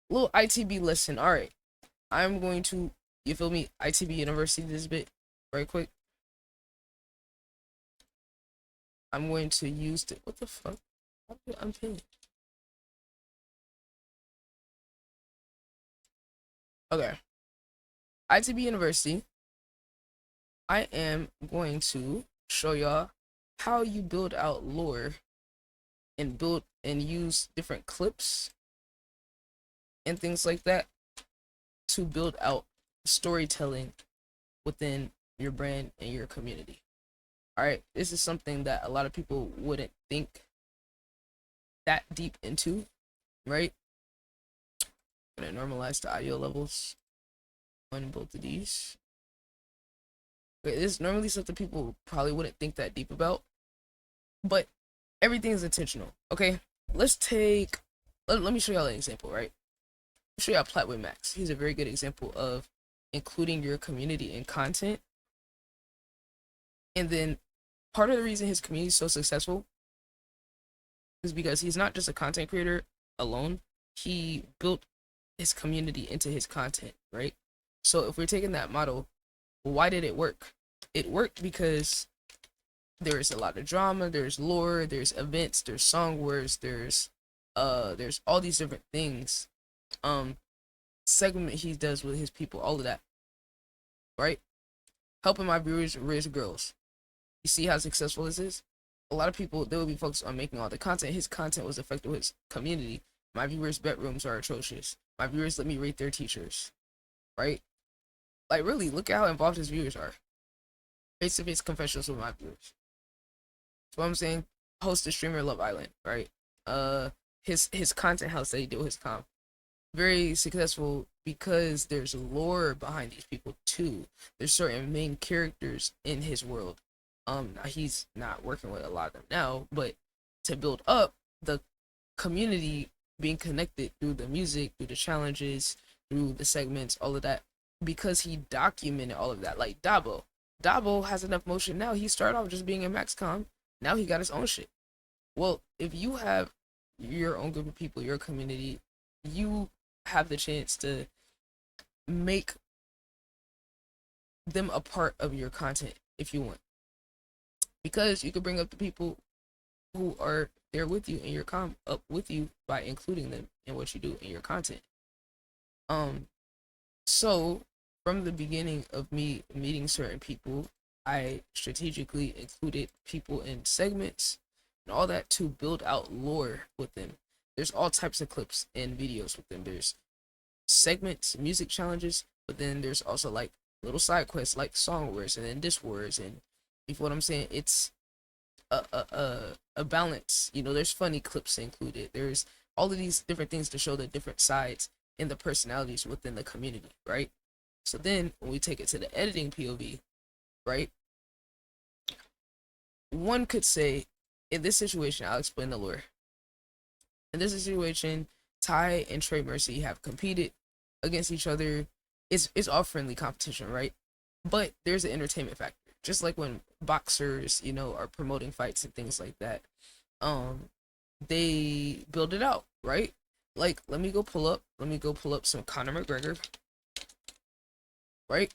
Little ITB lesson. All right, I'm going to, you feel me, ITB University this bit right quick. I'm going to use the, what the fuck? I'm pinned. Okay, ITB University. I am going to show y'all how you build out lore and build and use different clips and things like that to build out storytelling within your brand and your community. All right, this is something that a lot of people wouldn't think that deep into, right? I'm gonna normalize the audio levels on both of these. Okay, this is normally something people probably wouldn't think that deep about, but everything is intentional. Okay, let's take. Let me show y'all an example, right? Show y'all Platway Max. He's a very good example of including your community in content. And then part of the reason his community is so successful is because he's not just a content creator alone. He built his community into his content, right? So if we're taking that model, why did it work? It worked because there's a lot of drama, there's lore, there's events, there's song words, there's all these different things. Segment he does with his people, all of that, right? Helping my viewers raise girls. You see how successful this is? A lot of people, they will be focused on making all the content. His content was effective with his community. My viewers' bedrooms are atrocious. My viewers let me rate their teachers, right? Like, really, look at how involved his viewers are. Face-to-face confessions with my viewers. So what I'm saying, host a streamer Love Island, right? His content house that he did with his comp, very successful because there's lore behind these people too. There's certain main characters in his world. He's not working with a lot of them now, but to build up the community being connected through the music, through the challenges, through the segments, all of that, because he documented all of that. Like Dabo. Dabo has enough motion now. He started off just being in Maxcom. Now he got his own shit. Well, if you have your own group of people, your community, you have the chance to make them a part of your content if you want. Because you could bring up the people who are there with you in your up with you by including them in what you do in your content. So from the beginning of me meeting certain people, I strategically included people in segments and all that to build out lore with them. There's all types of clips and videos with them. There's segments, music challenges, but then there's also like little side quests like song words and then diss words, and you know what I'm saying? It's a balance. You know, there's funny clips included. There's all of these different things to show the different sides and the personalities within the community, right? So then when we take it to the editing POV, right? One could say, in this situation, I'll explain the lore. In this situation, Ty and Trey Mercy have competed against each other. It's all friendly competition, right? But there's an entertainment factor. Just like when boxers, you know, are promoting fights and things like that. They build it out, right? Like, let me go pull up some Conor McGregor, right?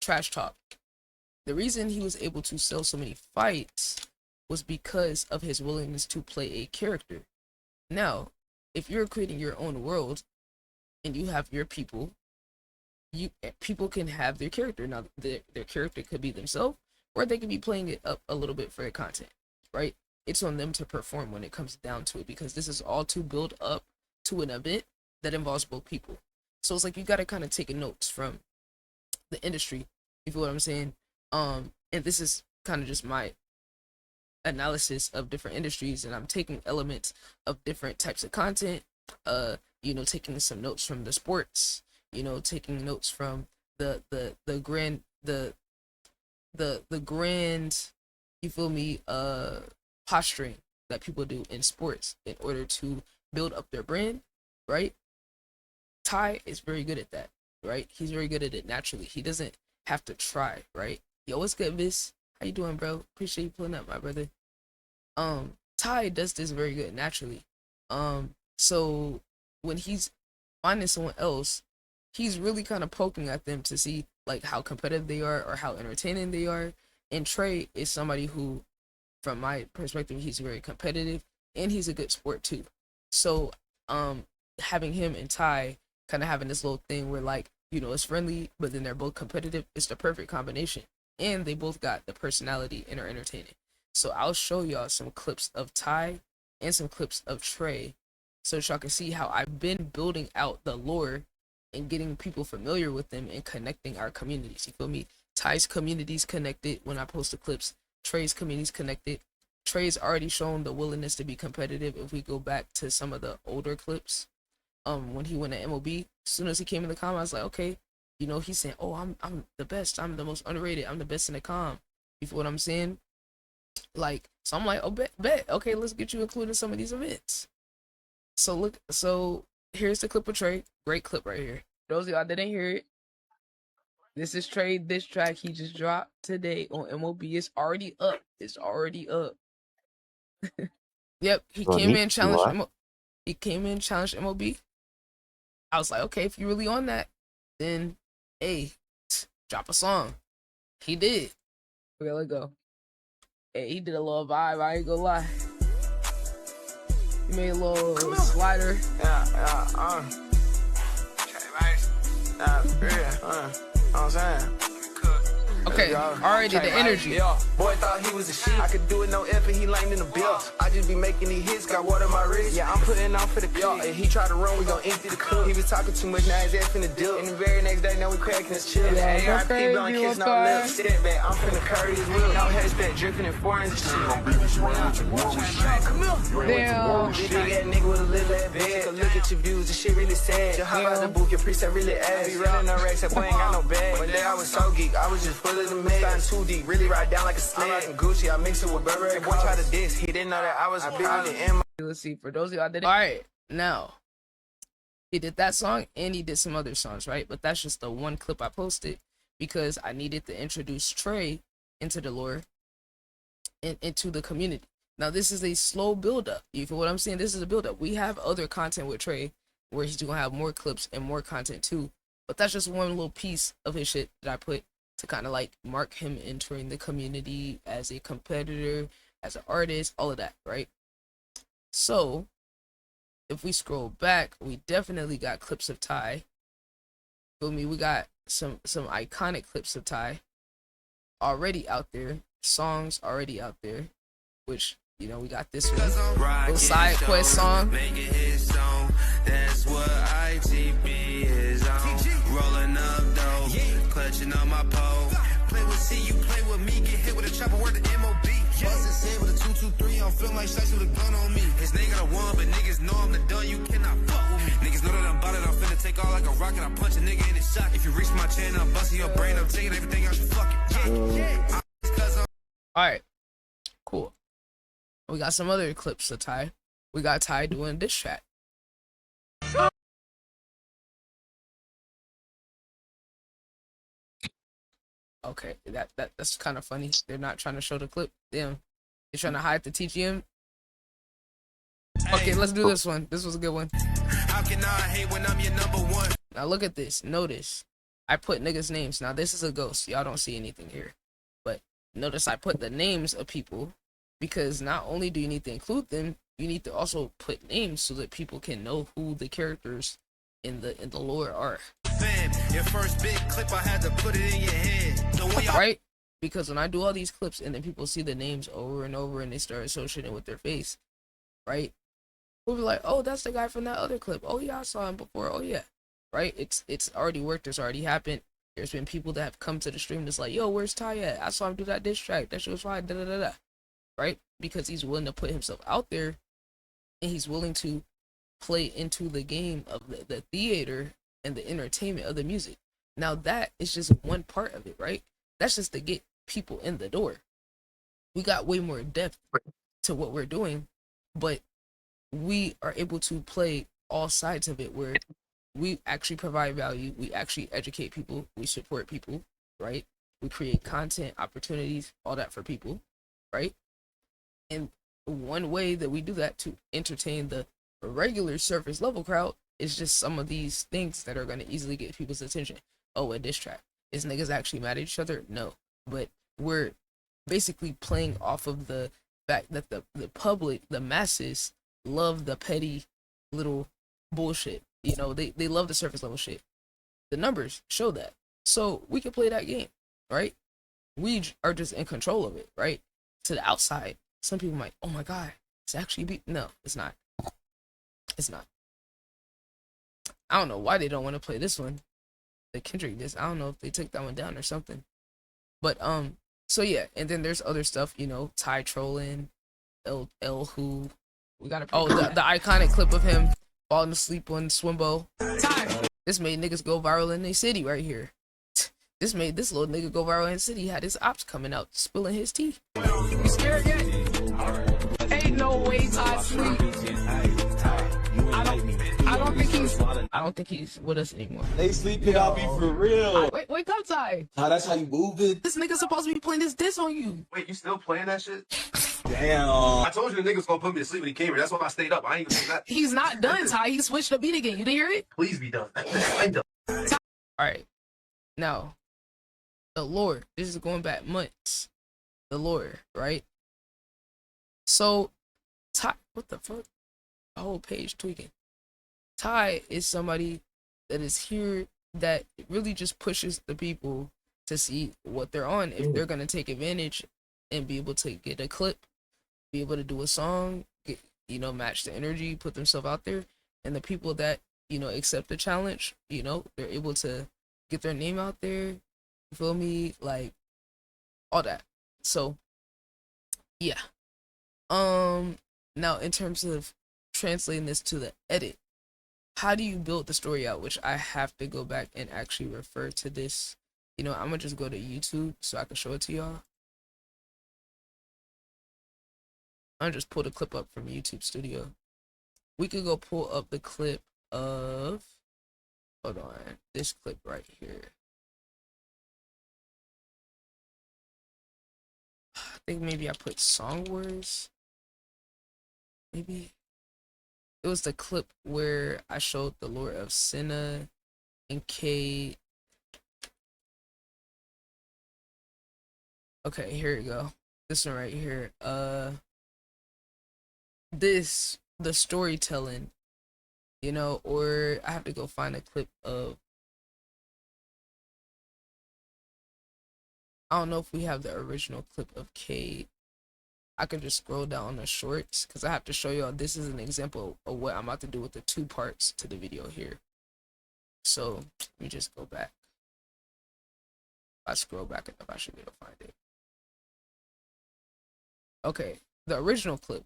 Trash talk. The reason he was able to sell so many fights was because of his willingness to play a character. Now, if you're creating your own world and you have your people, people can have their character. Now, their character could be themselves, or they could be playing it up a little bit for their content, right? It's on them to perform when it comes down to it, because this is all to build up to an event that involves both people. So it's like you got to kind of take notes from the industry. You feel what I'm saying? And this is kind of just my analysis of different industries, and I'm taking elements of different types of content. You know, taking some notes from the sports. You know, taking notes from the grand the grand, you feel me, posturing that people do in sports in order to build up their brand, right? Ty is very good at that, right? He's very good at it naturally. He doesn't have to try, right? Yo, what's good, Miss? How you doing, bro? Appreciate you pulling up, my brother. Ty does this very good naturally. So when he's finding someone else, he's really kind of poking at them to see like how competitive they are or how entertaining they are. And Trey is somebody who, from my perspective, he's very competitive and he's a good sport too. So having him and Ty kind of having this little thing where like, you know, it's friendly, but then they're both competitive. It's the perfect combination. And they both got the personality and are entertaining. So I'll show y'all some clips of Ty and some clips of Trey so that y'all can see how I've been building out the lore and getting people familiar with them and connecting our communities. You feel me? Ty's community's connected when I post the clips. Trey's community's connected. Trey's already shown the willingness to be competitive. If we go back to some of the older clips, when he went to MOB, as soon as he came in the com, I was like, okay, you know, he's saying, oh, I'm the best. I'm the most underrated. I'm the best in the com. You feel what I'm saying? Like, so I'm like, oh, bet. Okay, let's get you included in some of these events. So look, so here's the clip of Trey. Great clip right here. Those of y'all that didn't hear it, this is Trey. This track he just dropped today on MOB. It's already up. It's already up. Yep, he came in challenged. He came in challenged MOB. I was like, okay, if you really on that, then hey, drop a song. He did. Okay, let's go. Hey, he did a little vibe. I ain't gonna lie. He made a little slider. Yeah. I'm saying. Okay, already the energy. Yeah, boy thought he was a shit. I could do it no effort, he lame in the bill. I just be making these hits, got water on my wrist. Yeah, I'm putting on for the club. And he tried to run, we gon' empty the cup. He was talking too much, now his ass finna dip. And the very next day, now we cracking his chill. Yeah, ARP blowing kiss, no lips. Sit back, I'm finna curry his wheel. No hatchback, dripping in foreign shit. Come here. Damn. Big ass nigga with a little ass bag. So look at your views, this shit really sad. Just hop out the book, your preset really ass. Be running no racks, that boy ain't got no bag. One day I was so geek, I was just full of the mess. Too deep, really ride down like a sled. I'm rocking Gucci, I mix it with Burberry. Boy tried to diss, he didn't know that I was probably in my. Let's see, for those of y'all that didn't. All right, now he did that song and he did some other songs, right? But that's just the one clip I posted because I needed to introduce Trey into the lore and into the community. Now this is a slow build up. You feel what I'm saying? This is a build up. We have other content with Trey where he's gonna have more clips and more content too. But that's just one little piece of his shit that I put to kind of like mark him entering the community as a competitor, as an artist, all of that, right? So if we scroll back, we definitely got clips of Ty. Feel me? We got some iconic clips of Ty already out there, songs already out there, which, you know, we got this one, little side quest song. That's what ITB is on. Rolling up though, clutching on my pole. Play with C, you play with me, get hit with a chopper, word to MOB. Bust his head with a 223, I'm feeling like shots with a gun on me. His nigga got a one, but niggas know I'm the done, you cannot fuck with me. Niggas know that I'm about it, I'm finna take all like a rocket, I punch a nigga in his shot. If you reach my chin, I'm busting your brain, I'm taking everything out your fucking yeah. Alright, cool. We got some other clips of Ty. We got Ty doing this track. Okay, that's kind of funny. They're not trying to show the clip. Damn, they're trying to hide the TGM. Okay, let's do this one. This was a good one. How can I hate when I'm your number one? Now look at this. Notice I put niggas' names. Now this is a ghost. Y'all don't see anything here, but notice I put the names of people because not only do you need to include them, you need to also put names so that people can know who the characters in the lore are. Your first big clip, I had to put it in your head. Right? Because when I do all these clips and then people see the names over and over and they start associating with their face, right? We'll be like, oh, that's the guy from that other clip. Oh yeah, I saw him before. Oh yeah. Right? It's already worked. It's already happened. There's been people that have come to the stream that's like, yo, where's Ty at? I saw him do that diss track. That shit was fine. Da da da da. Right? Because he's willing to put himself out there and he's willing to play into the game of the theater and the entertainment of the music. Now that is just one part of it, right? That's just to get people in the door. We got way more depth to what we're doing, but we are able to play all sides of it where we actually provide value, we actually educate people, we support people, right? We create content, opportunities, all that for people, right? And one way that we do that to entertain the A regular surface level crowd is just some of these things that are going to easily get people's attention. Oh, a diss track. Is niggas actually mad at each other? No. But we're basically playing off of the fact that the public, the masses, love the petty little bullshit. You know, they love the surface level shit. The numbers show that. So we can play that game, right? We are just in control of it, right? To the outside, some people might, oh my God, it's actually no, it's not. It's not. I don't know why they don't want to play this one. The Kendrick this. I don't know if they took that one down or something. But so yeah, and then there's other stuff, you know, Ty trolling, L who. We got the iconic clip of him falling asleep on Swimbo. Ty. This made niggas go viral in their city right here. This made this little nigga go viral in the city. He had his ops coming out, spilling his tea. You scared yet? Ain't no way Ty sleep. I don't think he's with us anymore. They sleeping out me for real. Wake up, Ty. That's how you move it. This nigga's supposed to be playing this diss on you. Wait, you still playing that shit? Damn. I told you the nigga was gonna put me to sleep when he came here. That's why I stayed up. I ain't even think that. He's not done, Ty. He switched the beat again. You didn't hear it? Please be done. I'm done. Alright. Now, the lore. This is going back months. The lore, right? So, Ty, what the fuck? The whole page tweaking. Ty is somebody that is here that really just pushes the people to see what they're on. If they're gonna take advantage and be able to get a clip, be able to do a song, get, you know, match the energy, put themselves out there, and the people that, you know, accept the challenge, you know, they're able to get their name out there. You feel me? Like all that. So yeah. Now in terms of translating this to the edit, how do you build the story out? Which I have to go back and actually refer to this. You know, I'm gonna just go to YouTube so I can show it to y'all. I'll just pull the clip up from YouTube Studio. We could go pull up the clip of, hold on, this clip right here. I think maybe I put Song Wars. Maybe. It was the clip where I showed the lore of Senna and K. Okay, here we go. This one right here. The storytelling, you know, or I have to go find a clip of, I don't know if we have the original clip of Cade. I can just scroll down the shorts because I have to show y'all this is an example of what I'm about to do with the two parts to the video here. So let me just go back. If I scroll back enough, I should be able to find it. Okay, the original clip,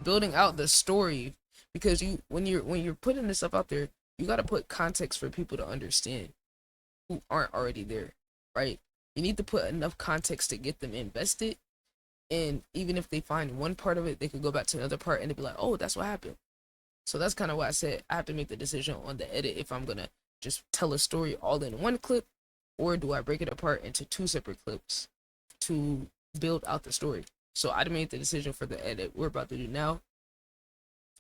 building out the story, because when you're putting this stuff out there, you got to put context for people to understand who aren't already there, right? You need to put enough context to get them invested. And even if they find one part of it, they could go back to another part and they'd be like, oh, that's what happened. So that's kind of why I said I have to make the decision on the edit if I'm going to just tell a story all in one clip, or do I break it apart into two separate clips to build out the story. So I made the decision for the edit we're about to do now.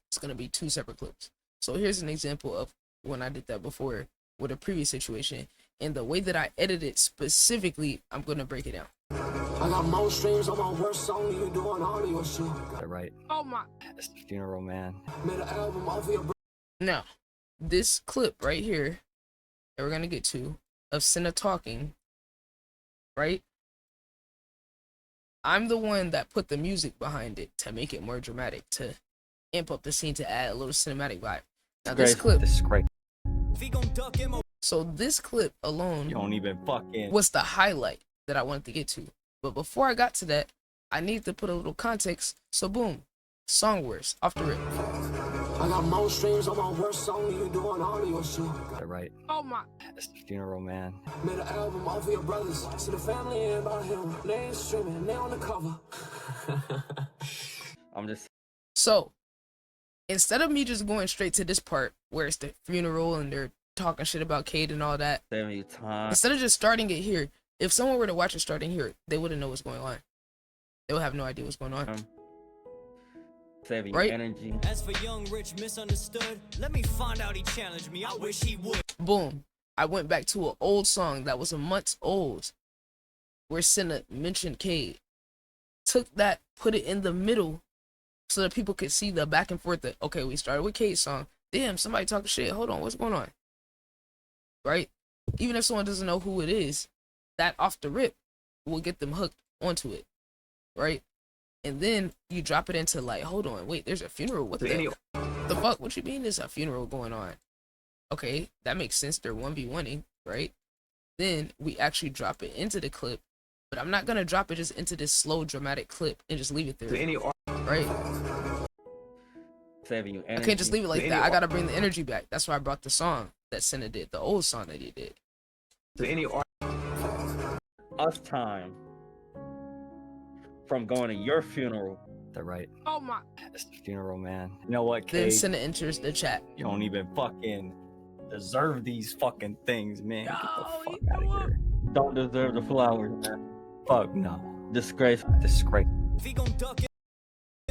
It's going to be two separate clips. So here's an example of when I did that before with a previous situation. And the way that I edited it specifically, I'm going to break it down. I got more streams on my worst song than you doing all of your shit. Right. Oh my. It's the funeral, man. Made an album off of your Now, this clip right here that we're going to get to of Senna talking, right? I'm the one that put the music behind it to make it more dramatic, to amp up the scene, to add a little cinematic vibe. Now this is great. So this clip alone You don't even fucking. was the highlight that I wanted to get to. But before I got to that, I need to put a little context. So boom, Song Wars off the rip. I got more streams on my worst song than you doing all of your shit. Right. Oh my. It's the funeral, man. Made an album off of your brothers. See the family ain't about him. They ain't streaming. They on the cover. I'm just. So instead of me just going straight to this part where it's the funeral and they're talking shit about Cade and all that, Saving you time. instead of just starting it here, if someone were to watch it starting here, they wouldn't know what's going on. They would have no idea what's going on. Saving right? energy. As for young rich misunderstood, let me find out he challenged me. I wish he would. Boom. I went back to an old song that was a month old where Senna mentioned Cade. Took that, put it in the middle so that people could see the back and forth that, okay, we started with Cade's song. Damn, somebody talking shit. Hold on, what's going on? Right? Even if someone doesn't know who it is, that off the rip will get them hooked onto it. Right? And then you drop it into like, hold on, wait, there's a funeral. What the fuck? What you mean there's a funeral going on? Okay, that makes sense. They're 1v1ing, right? Then we actually drop it into the clip, but I'm not gonna drop it just into this slow dramatic clip and just leave it there, right? Saving you I energy. can't just leave it like that. I gotta bring the energy back. That's why I brought the song that Senna did, the old song that he did. Us time from going to your funeral. The right. Oh my. It's the funeral, man. You know what, Then Cade? Senna enters the chat. You don't even fucking deserve these fucking things, man. Get the fuck you out of here. Don't deserve the flowers, man. Fuck no. Disgrace. Disgrace. If he gon' duck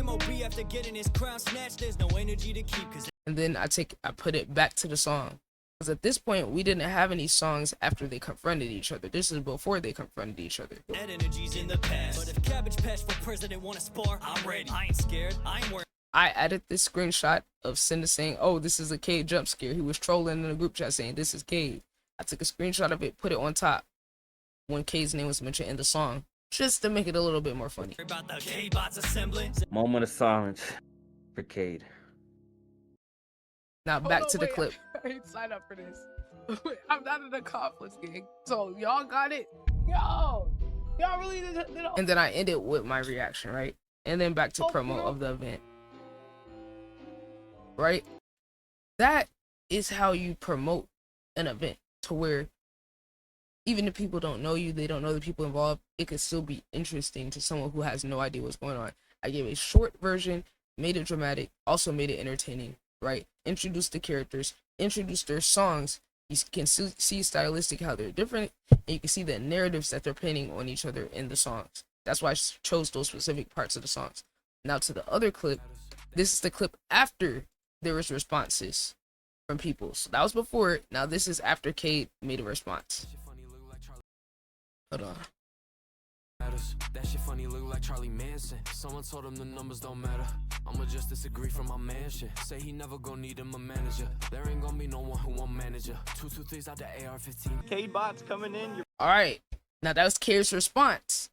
MOB after getting his crown snatched, there's no energy to keep. Cause And then I put it back to the song. Because at this point, we didn't have any songs after they confronted each other. This is before they confronted each other. that energy's in the past. But if Cabbage Patch for president wanna spar, I'm ready. I ain't scared. I ain't worried. I added this screenshot of Senna saying, oh, this is a Cade jump scare. He was trolling in the group chat saying, this is Cade. I took a screenshot of it, put it on top when Cade's name was mentioned in the song, just to make it a little bit more funny. About the K-bots assembling. Moment of silence for Cade. Now back to the clip. I didn't sign up for this. I'm not in the accomplice gang. So y'all got it? Y'all really did. And then I ended with my reaction, right? And then back to promo of the event. Right? That is how you promote an event, to where even if people don't know you, they don't know the people involved, it could still be interesting to someone who has no idea what's going on. I gave a short version, made it dramatic, also made it entertaining, right? Introduced the characters, introduced their songs. You can see stylistic how they're different, and you can see the narratives that they're painting on each other in the songs. That's why I chose those specific parts of the songs. Now to the other clip. This is the clip after there was responses from people. So that was before it. Now this is after Cade made a response. Hold on. That shit funny, look like Charlie Manson. Someone told him the numbers don't matter. I'ma just disagree from my mansion. Say he never gon' need him a manager. There ain't gonna be no one who won't manager. 223's out the AR-15. Cade bots coming in. All right. Now that was Cade's response.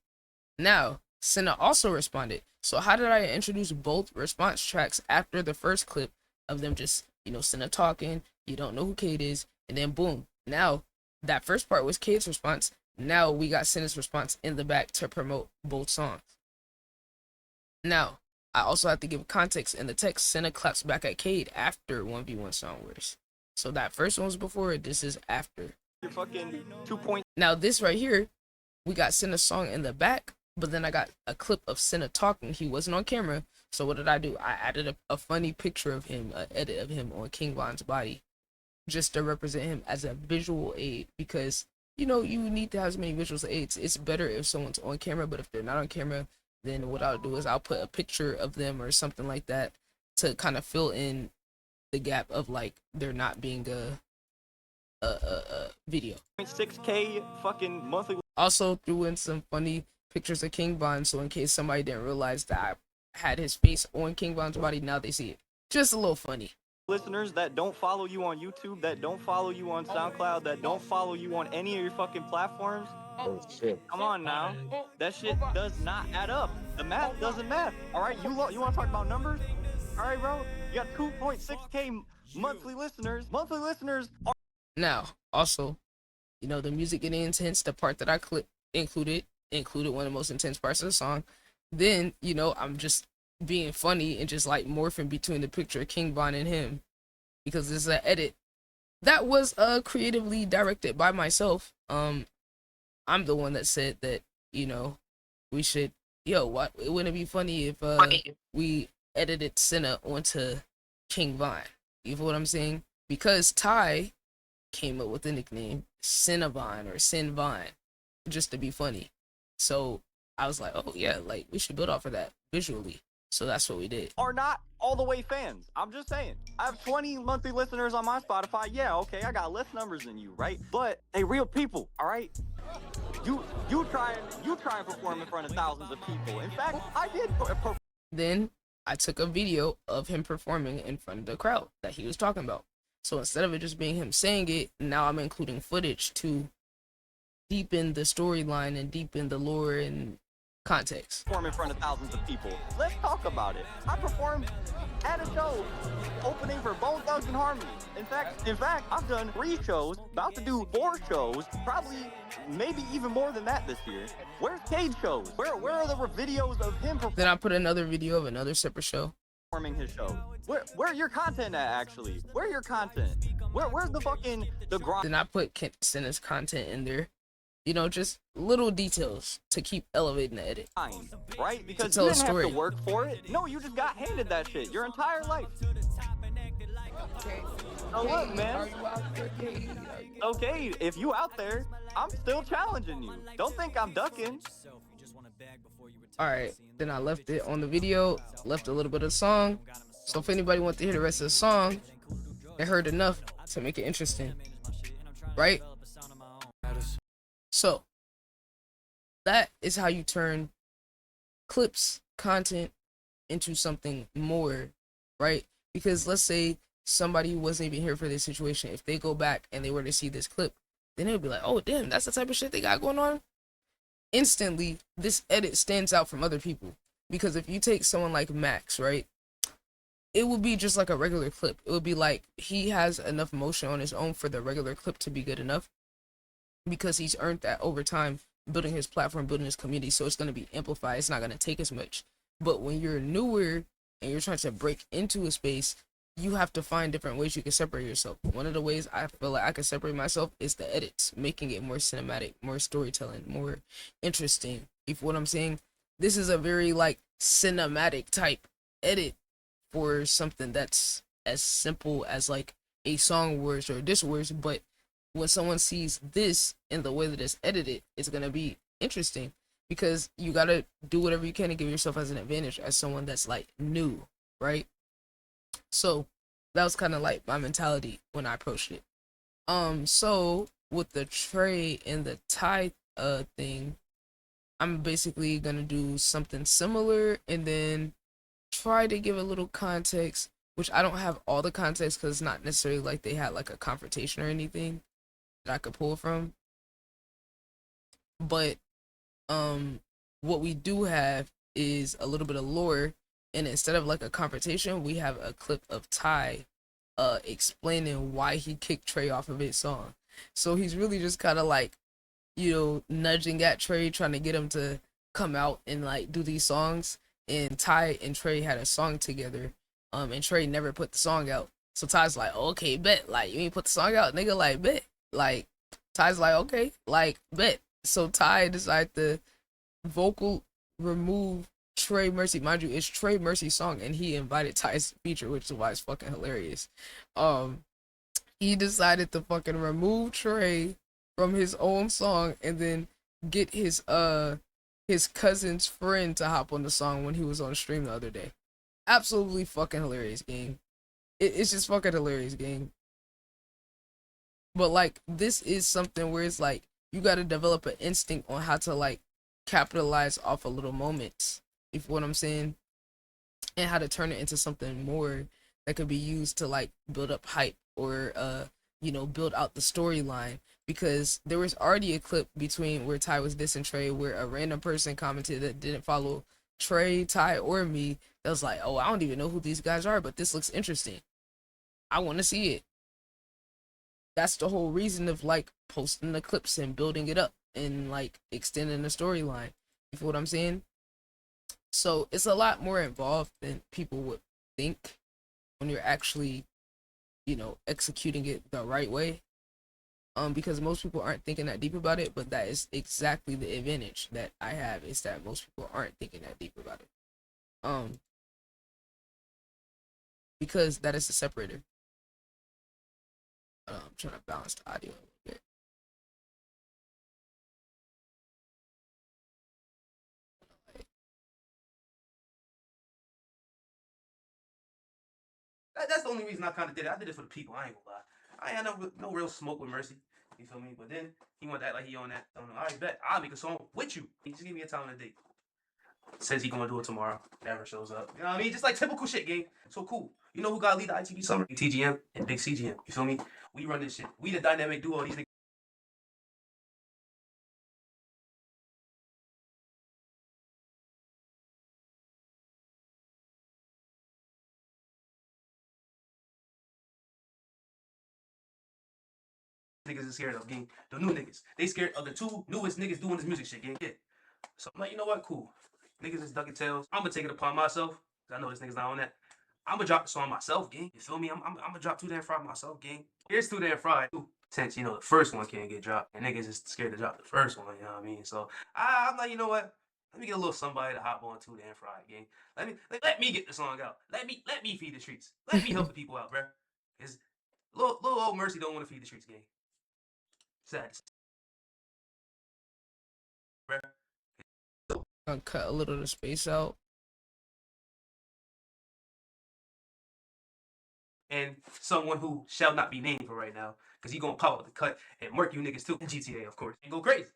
Now Senna also responded. So how did I introduce both response tracks after the first clip of them just, Senna talking, you don't know who Cade is, and then boom. Now that first part was Cade's response. Now we got Senna's response in the back to promote both songs. Now, I also have to give context in the text. Senna claps back at Cade after 1v1 Song Wars. So that first one was before, this is after. You're fucking 2 points. Now this right here, we got Senna's song in the back, but then I got a clip of Senna talking. He wasn't on camera. So what did I do? I added a funny picture of him, an edit of him on King Von's body, just to represent him as a visual aid, because you need to have as many visual aids. It's better if someone's on camera, but if they're not on camera, then what I'll do is I'll put a picture of them or something like that to kind of fill in the gap of like there not being a video. 6K fucking monthly. Also threw in some funny pictures of King Von, so in case somebody didn't realize that I had his face on King Von's body, now they see it. Just a little funny. Listeners that don't follow you on YouTube, that don't follow you on SoundCloud, that don't follow you on any of your fucking platforms. Oh shit. Come on now. That shit does not add up. The math doesn't math. All right, you want to talk about numbers? All right, bro. You got 2.6K monthly listeners. Monthly listeners are Now, also, the music getting intense, the part that I included one of the most intense parts of the song. Then, I'm just being funny and just like morphing between the picture of King Von and him, because this is an edit that was creatively directed by myself. I'm the one that said that we should what it wouldn't it be funny if we edited Senna onto King Von. You feel what I'm saying? Because Ty came up with the nickname Cinnabon or Sin Von just to be funny. So I was like, oh yeah, like we should build off of that visually. So that's what we did. are not all the way fans. I'm just saying. I have 20 monthly listeners on my Spotify. Yeah, okay, I got less numbers than you, right? But they real people, all right? You try and perform in front of thousands of people. In fact, I did perform. Then I took a video of him performing in front of the crowd that he was talking about. So instead of it just being him saying it, now I'm including footage to deepen the storyline and deepen the lore and context. Perform in front of thousands of people. Let's talk about it. I performed at a show opening for Bone Thugs and Harmony. In fact, I've done 3 shows, about to do 4 shows, probably maybe even more than that this year. Where's Cade shows? Where are the videos of him performing? Then I put another video of another separate show. His show. Where your content at, actually? Where your content? Where's the fucking grind? Then I put Kent Senna's content in there. You know, just little details to keep elevating the edit. Right? Because tell you a didn't have story. to work for it. No, you just got handed that shit your entire life. Okay. So look, man. Okay, if you out there, I'm still challenging you. Don't think I'm ducking. Alright, then I left it on the video, left a little bit of the song. So if anybody wants to hear the rest of the song, they heard enough to make it interesting. Right? So that is how you turn clips, content into something more, right? Because let's say somebody who wasn't even here for this situation, if they go back and they were to see this clip, then they'll be like, oh damn, that's the type of shit they got going on. Instantly, this edit stands out from other people. Because if you take someone like Max, right, it would be just like a regular clip. It would be like he has enough motion on his own for the regular clip to be good enough, because he's earned that over time, building his platform, building his community. So it's going to be amplified. It's not going to take as much. But when you're newer and you're trying to break into a space, you have to find different ways you can separate yourself. One of the ways I feel like I can separate myself is the edits, making it more cinematic, more storytelling, more interesting. If what I'm saying, this is a very like cinematic type edit for something that's as simple as like a song words or diss words, but when someone sees this in the way that it's edited, it's gonna be interesting, because you gotta do whatever you can to give yourself as an advantage as someone that's like new, right? So that was kind of like my mentality when I approached it. So with the Trey and the Ty thing, I'm basically gonna do something similar and then try to give a little context, which I don't have all the context because it's not necessarily like they had like a confrontation or anything that I could pull from. But what we do have is a little bit of lore, and instead of like a confrontation, we have a clip of Ty explaining why he kicked Trey off of his song. So he's really just kind of like, you know, nudging at Trey, trying to get him to come out and like do these songs. And Ty and Trey had a song together, and Trey never put the song out. So Ty's like, okay, bet, like, you ain't put the song out, nigga, like, bet. Like, Ty's like, okay, like, bet. So Ty decided to vocal remove Trey Mercy. Mind you, it's Trey Mercy's song, and he invited Ty's feature, which is why it's fucking hilarious. He decided to fucking remove Trey from his own song and then get his cousin's friend to hop on the song when he was on stream the other day. Absolutely fucking hilarious, gang. It's just fucking hilarious, gang. But like, this is something where it's like you gotta develop an instinct on how to like capitalize off of little moments, if what I'm saying, and how to turn it into something more that could be used to like build up hype or you know, build out the storyline. Because there was already a clip between where Ty was dissing Trey, where a random person commented that didn't follow Trey, Ty, or me, that was like, oh, I don't even know who these guys are, but this looks interesting. I want to see it. That's the whole reason of like posting the clips and building it up and like extending the storyline. You feel what I'm saying? So it's a lot more involved than people would think when you're actually, you know, executing it the right way. Because most people aren't thinking that deep about it, but that is exactly the advantage that I have, is that most people aren't thinking that deep about it. Because that is the separator. I'm trying to balance the audio a little bit. That's the only reason I kind of did it. I did it for the people. I ain't gonna lie. I ain't no real smoke with Mercy. You feel me? But then he want to act like he on that. I don't know. I bet I'll make a song with you. He just give me a time and a date. Says he gonna do it tomorrow. Never shows up. You know what I mean? Just like typical shit, gang. So cool. You know who gotta lead the ITB summer? TGM and Big CGM. You feel me? We run this shit. We the dynamic duo. These niggas is scared of, gang. The new niggas. They scared of the two newest niggas doing this music shit, gang. Yeah. So I'm like, you know what? Cool. Niggas is ducking tails. I'm gonna take it upon myself. Cause I know this nigga's not on that. I'm gonna drop the song myself, gang. You feel me? I'm gonna drop Too Damn Fried myself, gang. Here's Too Damn Fried. Since, you know, the first one can't get dropped. And niggas is scared to drop the first one, you know what I mean? So I'm like, you know what? Let me get a little somebody to hop on Too Damn Fried, gang. Let me get the song out. Let me feed the streets. Let me help the people out, bruh. Cause little old Mercy don't want to feed the streets, gang. Sad. Gonna cut a little of the space out. And someone who shall not be named for right now, because he gonna pop up the cut and murk you niggas too. And GTA, of course, and go crazy.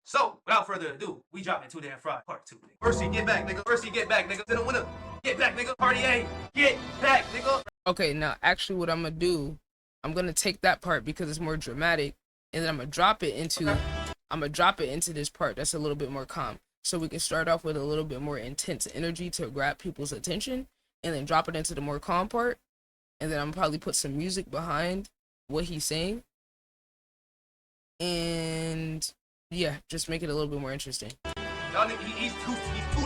So, without further ado, we dropping Too Damn Fried Part 2, nigga. Mercy, get back, nigga. Mercy, get back, nigga. Didn't win Get back, nigga. Party A. Get back, nigga. Okay, now actually what I'm gonna do, I'm gonna take that part because it's more dramatic, and then I'm gonna drop it into this part that's a little bit more calm. So we can start off with a little bit more intense energy to grab people's attention, and then drop it into the more calm part. And then I'm probably put some music behind what he's saying. And yeah, just make it a little bit more interesting. Y'all nigga, he's too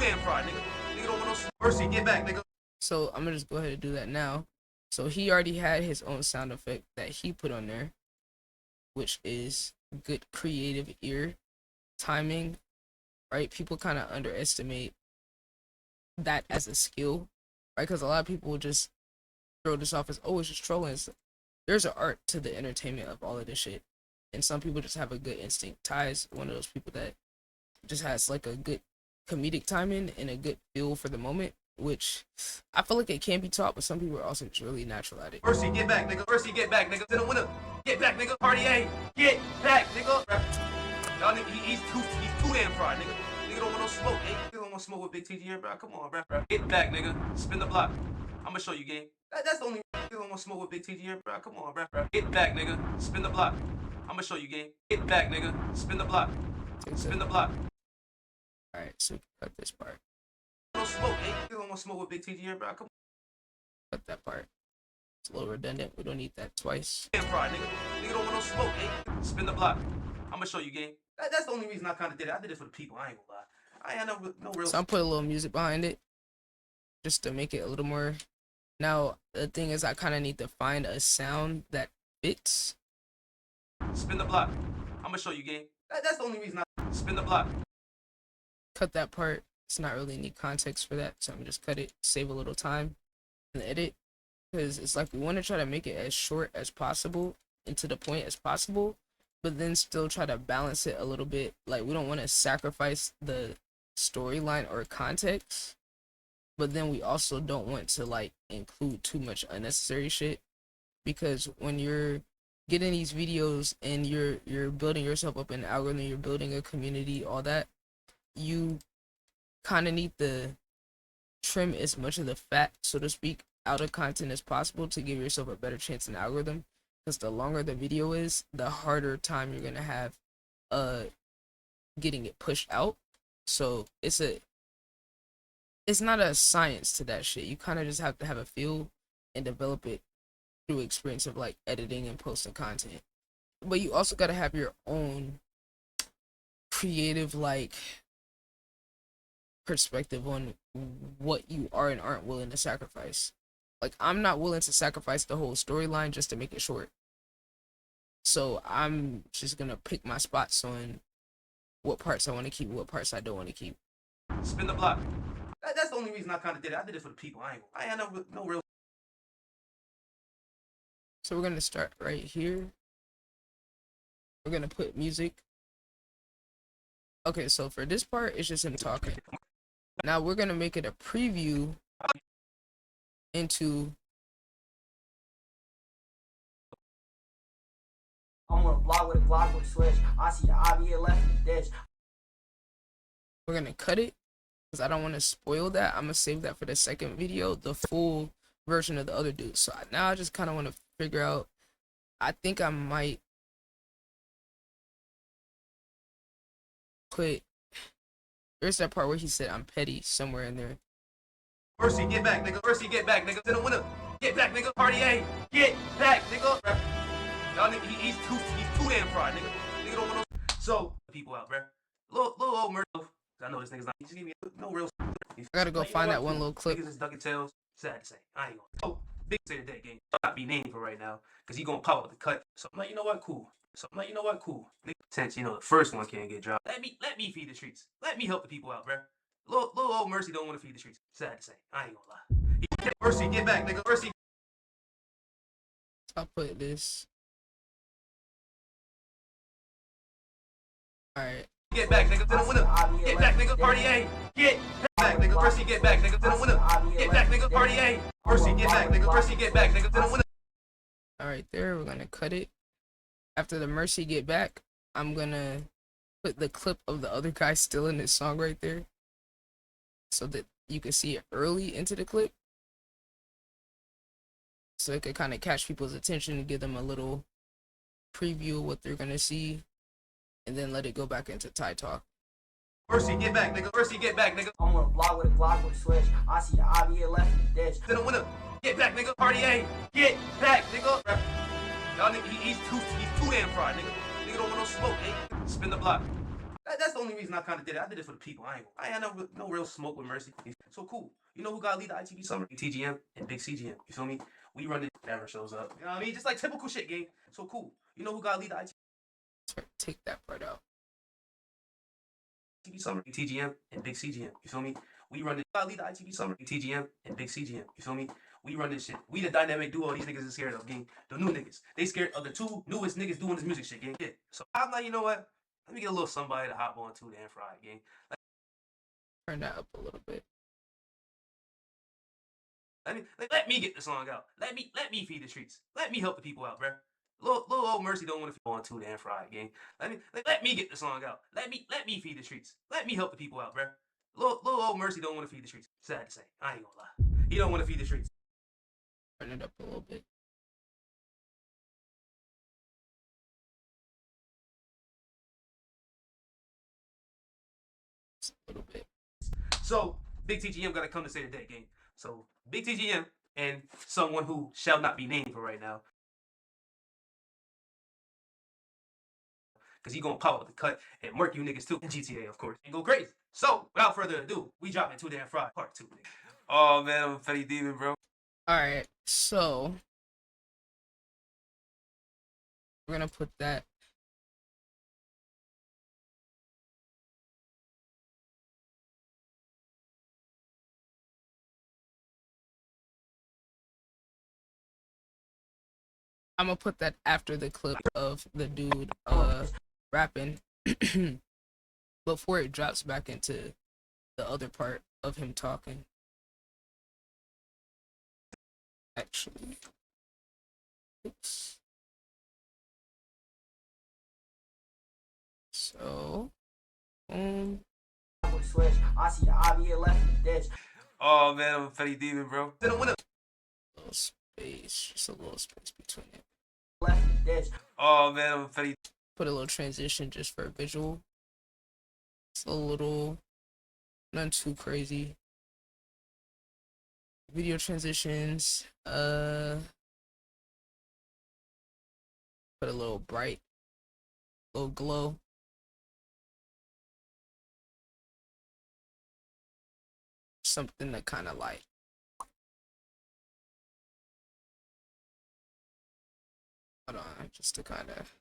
damn fried, nigga. Nigga don't want no Mercy, get back, nigga. So I'm gonna just go ahead and do that now. So he already had his own sound effect that he put on there, which is good creative ear timing, right? People kind of underestimate that as a skill, right? Because a lot of people will just throw this off as, oh, it's just trolling. There's an art to the entertainment of all of this shit, and some people just have a good instinct. Ty's one of those people that just has like a good comedic timing and a good feel for the moment, which I feel like it can be taught, but some people are also just really natural at it. Mercy, get back, nigga. Mercy, get back, nigga. Didn't win Get back, nigga. Party A. Get back, nigga. Y'all nigga, he's too damn fried, nigga. Nigga don't want no smoke, eh? Nigga don't want to smoke with Big TG, bro. Come on, bro. Get back, nigga. Spin the block. I'm gonna show you, game. That's the only nigga don't want to smoke with Big TG, bro. Come on, bro. Get back, nigga. Spin the block. I'm gonna show you, game. Get back, nigga. Spin the block. Spin the block. All right, so cut this part. No smoke, eh? Nigga don't want to smoke with Big TG, bro. Come on. Cut that part. It's a little redundant. We don't need that twice. Damn fried, nigga. Nigga don't want no smoke, eh? Spin the block. I'm gonna show you, game. That's the only reason I kind of did it. I did it for the people. I ain't gonna lie. I ain't no real. So I'm putting a little music behind it, just to make it a little more. Now the thing is, I kind of need to find a sound that fits. Spin the block. I'm gonna show you, game. That's the only reason I spin the block. Cut that part. It's not really any context for that, so I'm gonna just cut it, save a little time, and edit. Because it's like we want to try to make it as short as possible and to the point as possible, but then still try to balance it a little bit. Like, we don't want to sacrifice the storyline or context, but then we also don't want to like include too much unnecessary shit, because when you're getting these videos and you're building yourself up in an algorithm, you're building a community, all that, you kind of need to trim as much of the fat, so to speak, out of content as possible to give yourself a better chance in the algorithm. Because the longer the video is, the harder time you're gonna have getting it pushed out. So it's not a science to that shit. You kind of just have to have a feel and develop it through experience of like editing and posting content. But you also got to have your own creative like perspective on what you are and aren't willing to sacrifice. Like, I'm not willing to sacrifice the whole storyline just to make it short. So I'm just gonna pick my spots on what parts I want to keep, what parts I don't want to keep. Spin the block. That's the only reason I kind of did it. I did it for the people. I ain't no real. So we're gonna start right here. We're gonna put music. Okay, so for this part, it's just him talking. Now we're gonna make it a preview into I'm on a block with a Glock with a switch. I see the IBA left in the ditch. We're gonna cut it because I don't want to spoil that. I'm gonna save that for the second video, the full version of the other dude. So now I just kind of want to figure out. I think I might put. There's that part where he said I'm petty somewhere in there. Mercy, get back, nigga. Mercy, get back, nigga. To the winner. Get back, nigga. Party A. Get back, nigga. Y'all nigga, he's too damn fried, nigga. Nigga don't want no. So people out, bruh. Little old Murph. I know this nigga's not. He just gave me no real. I gotta go find that one little clip. Niggas is ducking tails. Sad to say. I ain't gonna. Oh, big say today, gang. Not be named for right now, cause he gonna pop up the cut. So I'm like, you know what, cool. So I'm like, you know what, cool. Since you know the first one can't get dropped, let me feed the streets. Let me help the people out, bruh. Little old Mercy don't want to feed the streets. Sad to say. I ain't gonna lie. Mercy, get back, nigga. Mercy. I'll put this. Alright. Get back, nigga. To the winner. Get back, nigga. Party A. Get back, nigga. Mercy, get back, nigga. To the winner. Get back, nigga. Party A. Mercy, get back, nigga. Mercy, get back, nigga. To the winner. Alright, there. We're gonna cut it. After the Mercy get back, I'm gonna put the clip of the other guy still in this song right there, so that you can see it early into the clip, so it could kind of catch people's attention and give them a little preview of what they're gonna see, and then let it go back into Thai talk. Mercy, get back, nigga. Mercy, get back, nigga. I'm on a block with a Glock with a switch. I see the IBA left in the ditch. To the winner. Get back, nigga. Party A. Get back, nigga. Y'all nigga, he's too damn fried, nigga. Nigga don't want no smoke, eh? Spin the block. That's the only reason I kind of did it. I did it for the people. I had no real smoke with Mercy. So cool. You know who got to lead the ITB summer? TGM and Big CGM. You feel me? We run it. Never shows up. You know what I mean? Just like typical shit, gang. So cool. You know who got to lead the ITB? Take that part out. ITB summer? TGM and Big CGM. You feel me? We run it. Got to lead the ITB summer? TGM and Big CGM. You feel me? We run this shit. We the dynamic duo these niggas is scared of, gang. The new niggas. They scared of the two newest niggas doing this music shit, gang. Yeah. So I'm like, you know what? Let me get a little somebody to hop on too, damn fried, gang. Turn that up a little bit. Let me get the song out. Let me feed the streets. Let me help the people out, bruh. Little old Mercy don't want to feed on too, damn fried, gang. Let me get the song out. Let me feed the streets. Let me help the people out, bruh. Little old Mercy don't want to feed the streets. Sad to say. I ain't gonna lie. He don't want to feed the streets. Turn it up a little bit. Just a little bit. So Big TGM gotta come to say the day, gang. So Big TGM and someone who shall not be named for right now, cause he gonna pop up the cut and murk you niggas too. And GTA, of course, and go crazy. So without further ado, we dropping Too Damn Fried Part 2. Nigga. Oh man, I'm a petty demon, bro. Alright, so we're gonna put that. I'm gonna put that after the clip of the dude rapping before it drops back into the other part of him talking. Actually, oops. So, switch. I see the IBA left in the ditch. Oh man, I'm a petty demon, bro. Little space, just a little space between it. Left in the ditch. Oh man, I'm a petty. Put a little transition just for a visual. It's a little, not too crazy. Video transitions. Put a little bright, little glow. Something to kind of like. Hold on, just to kind of.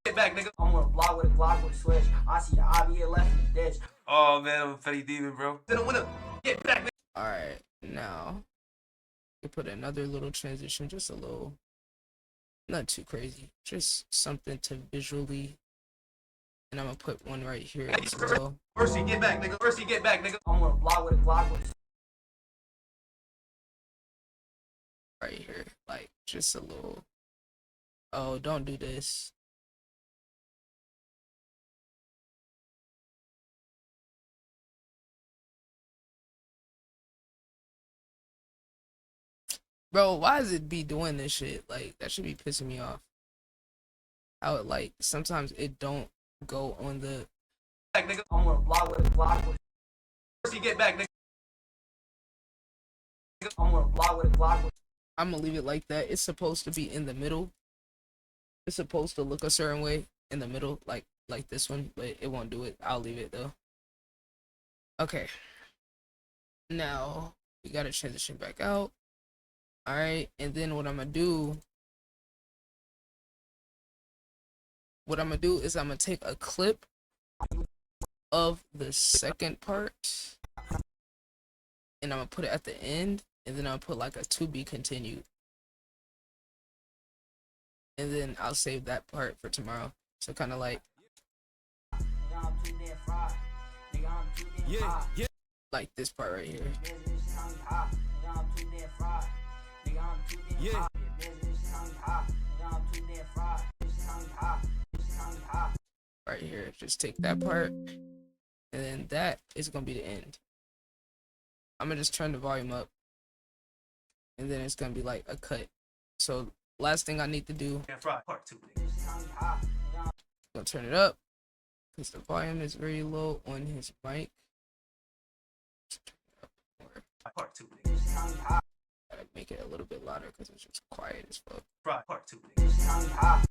Get back, nigga. I'm on a block with a Glock with a switch. I see the IBA left in the ditch. Oh man, I'm a petty demon, bro. Get back, nigga. Alright, now we put another little transition, just a little, not too crazy, just something to visually, and I'm gonna put one right here as well. Mercy, get back, nigga. Mercy, get back, nigga. I'm on a block with a Glock with a Right here, like just a little. Oh, don't do this. Bro, why does it be doing this shit? Like, that should be pissing me off. How it, like, sometimes it don't go on the... Back, nigga. I'm gonna block with First you get back, nigga. I'm gonna block with I'm gonna leave it like that. It's supposed to be in the middle. It's supposed to look a certain way in the middle, like this one, but it won't do it. I'll leave it, though. Okay. Now, we gotta transition back out. Alright, and then what I'm gonna do is I'm gonna take a clip of the second part and I'm gonna put it at the end, and then I'll put like a to be continued, and then I'll save that part for tomorrow. So kind of like like this part right here. Right here, just take that part, and then that is gonna be the end. I'm gonna just turn the volume up, and then it's gonna be like a cut. So last thing I need to do, part 2. I'm gonna turn it up because the volume is very low on his mic. Part 2. Gotta make it a little bit louder because it's just quiet as fuck. Part 2.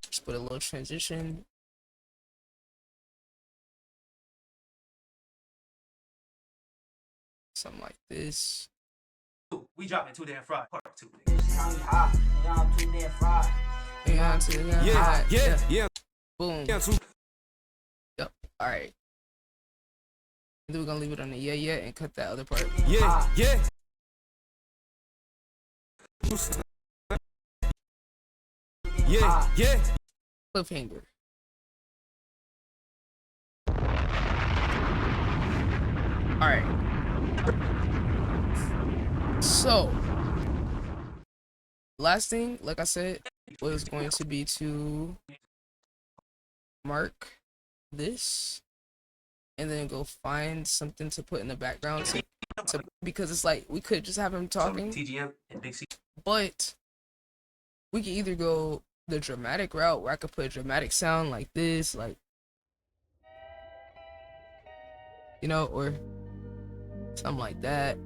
Just put a little transition. Something like this. We dropping too damn fried. Part 2. Yeah. Boom. Yep. Alright. And then we're gonna leave it on the yeah and cut that other part. Yeah. Cliffhanger. Alright. So, last thing, like I said, was going to be to mark this and then go find something to put in the background because it's like we could just have him talking, TGM and Big C. but we could either go the dramatic route where I could put a dramatic sound like this, like, you know, or something like that,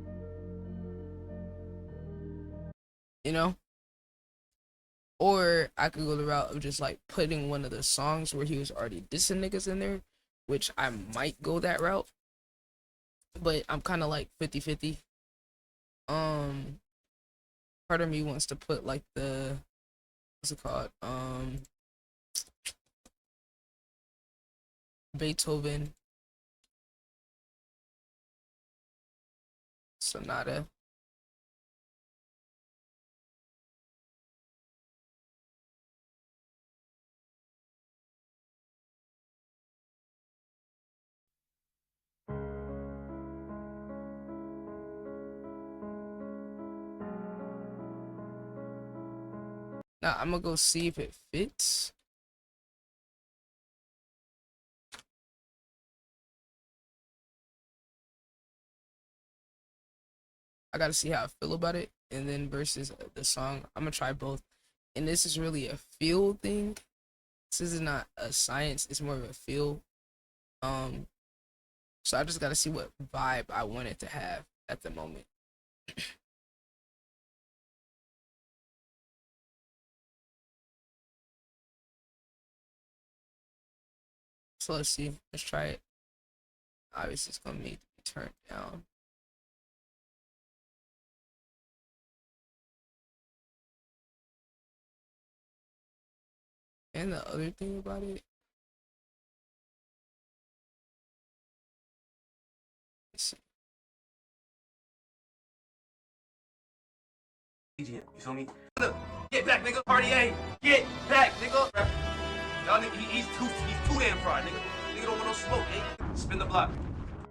you know, or I could go the route of just like putting one of the songs where he was already dissing niggas in there, which I might go that route, but I'm kind of like 50-50. Part of me wants to put like the, what's it called, Beethoven Sonata. Now I'm gonna go see if it fits. I gotta see how I feel about it, and then versus the song, I'm gonna try both. And this is really a feel thing. This is not a science; it's more of a feel. So I just gotta see what vibe I want it to have at the moment. So let's see. Let's try it. Obviously, it's gonna need to be turned down. And the other thing about it, let's see. TGM, you feel me? Get back, nigga. Party A. Get back, nigga. Y'all nigga, he's too damn fried, nigga. Nigga don't want no smoke, eh? Spin the block.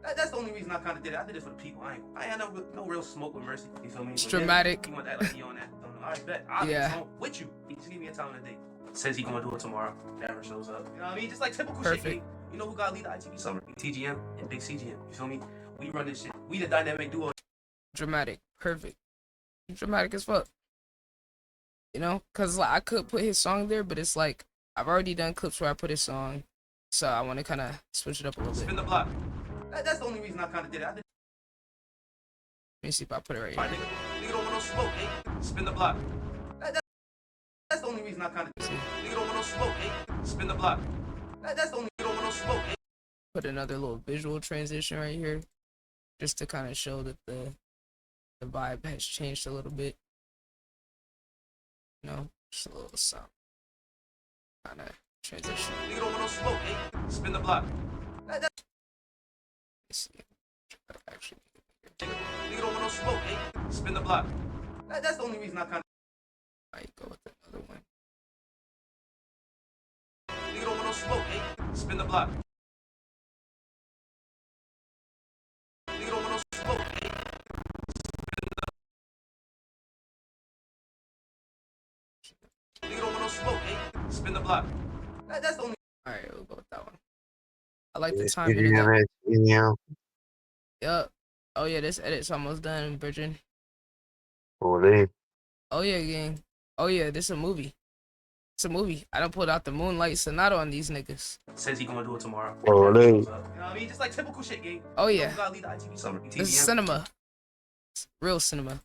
That's the only reason I kind of did it. I did it for the people. I had no real smoke with Mercy. You feel me? It's But dramatic. Then, he want to act like he on that. Alright, bet. I'll Yeah. be with you. He just give me a time of the day. Says he gonna do it tomorrow. Never shows up. You know what I mean? Just like typical Perfect. shit. You know who gotta lead the ITB summer? TGM and Big CGM. You feel me? We run this shit. We the dynamic duo. Dramatic. Perfect. Dramatic as fuck. You know, cause like I could put his song there, but it's like I've already done clips where I put his song, so I want to kind of switch it up a little bit. Spin the block. That's the only reason I kind of did it. Let me see if I put it right Right, here. nigga don't want no smoke, eh? Spin the block. That's the only reason I kind of did it. Nigga don't want no smoke, eh? Spin the block. That's the only nigga don't want no smoke, eh? Put another little visual transition right here, just to kind of show that the vibe has changed a little bit. You know, just a little something. Kind of transition. Nigga don't want no smoke, eh? Spin the block. Let's see. Actually, nigga don't want no smoke, eh? Spin the block. That's the only reason I kind of. Might go with another one. Nigga don't want no smoke, eh? Spin the block. Nigga don't want no smoke, eh? Nigga don't want no smoke, eh? Spin the block. That's the only. Alright, we'll go with that one. I like the Yes, timing of that. yeah. Yup. Oh yeah, this edit's almost done, Bridget. Holy. Oh yeah, gang. Oh yeah, this a movie. It's a movie. I done pulled out the Moonlight Sonata on these niggas. Says he gonna do it tomorrow. Holy. You know what I mean? Just like typical shit, gang. Oh You yeah. gotta leave the ITB summer. This is cinema. It's real cinema.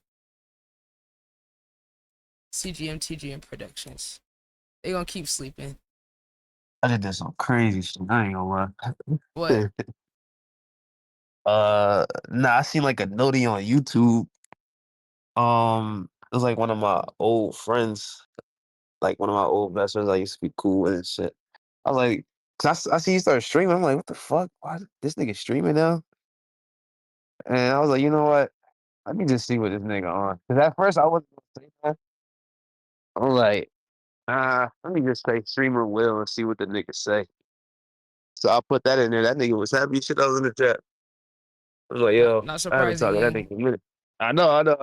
CGM TGM Productions. They gonna keep sleeping. I did this some crazy shit. I ain't gonna lie. What? Nah, I seen like a notey on YouTube. It was like one of my old friends, like one of my old best friends I used to be cool with and shit. I was like, cause I see you start streaming. I'm like, what the fuck? Why this nigga streaming now? And I was like, you know what? Let me just see what this nigga on. Cause at first I wasn't gonna say that. I'm like, let me just say streamer Will and see what the nigga say. So I put that in there. That nigga was happy as shit. I was in the chat. I was like, yo, Not I haven't surprising, talked to that gang. nigga in a minute. I know.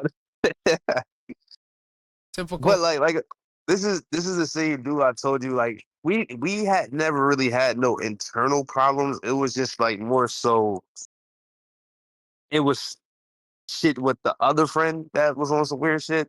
Typical. But like this is the same dude I told you. Like we had never really had no internal problems. It was just like more so. It was shit with the other friend that was on some weird shit.